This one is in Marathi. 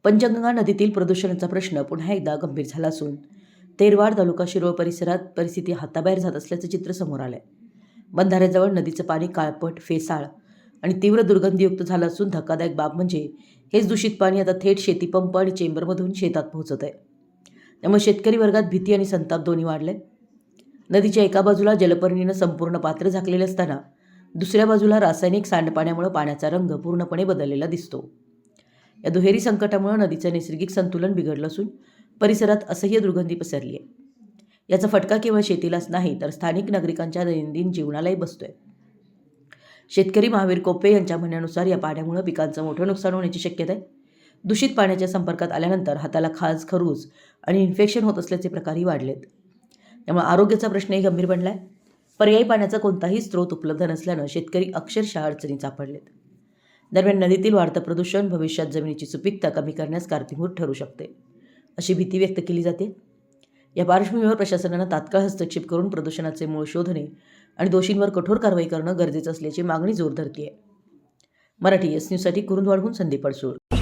पंचगंगा नदीतील प्रदूषणाचा प्रश्न पुन्हा एकदा गंभीर झाला असून तेरवाड तालुका शिरोळ परिसरात परिस्थिती हाताबाहेर जात असल्याचं चित्र समोर आलंय. बंधाऱ्याजवळ नदीचं पाणी काळपट, फेसाळ आणि तीव्र दुर्गंधीयुक्त झालं असून धक्कादायक बाब म्हणजे हेच दूषित पाणी आता थेट शेतीपंप आणि चेंबरमधून शेतात पोहोचत आहे. त्यामुळे शेतकरी वर्गात भीती आणि संताप दोन्ही वाढले. नदीच्या एका बाजूला जलपर्णीनं संपूर्ण पात्र झाकलेले असताना दुसऱ्या बाजूला रासायनिक सांडपाण्यामुळे पाण्याचा रंग पूर्णपणे बदललेला दिसतो. या दुहेरी संकटामुळे नदीचं नैसर्गिक संतुलन बिघडलं असून परिसरात असह्य दुर्गंधी पसरली आहे. याचा फटका केवळ शेतीलाच नाही तर स्थानिक नागरिकांच्या दैनंदिन जीवनालाही बसतोय. शेतकरी महावीर कोप्पे यांच्या म्हणण्यानुसार या पाण्यामुळे पिकांचं मोठं नुकसान होण्याची शक्यता आहे. दूषित पाण्याच्या संपर्कात आल्यानंतर हाताला खाज, खरूज आणि इन्फेक्शन होत असल्याचे प्रकारही वाढलेत. त्यामुळे आरोग्याचा प्रश्नही गंभीर बनलाय. पर्यायी पाण्याचा कोणताही स्रोत उपलब्ध नसल्यानं शेतकरी अक्षरशः अडचणीत सापडलेत. दरम्यान नदीतील वाढतं प्रदूषण भविष्यात जमिनीची सुपीकता कमी करण्यास कारणीभूत ठरू शकते, अशी भीती व्यक्त केली जाते. या पार्श्वभूमीवर प्रशासनानं तात्काळ हस्तक्षेप करून प्रदूषणाचे मूळ शोधणे आणि दोषींवर कठोर कारवाई करणं गरजेचं असल्याची मागणी जोर धरते आहे. मराठी एस न्यूजसाठी कुरुंदवाडहून संदीप अडसूळ.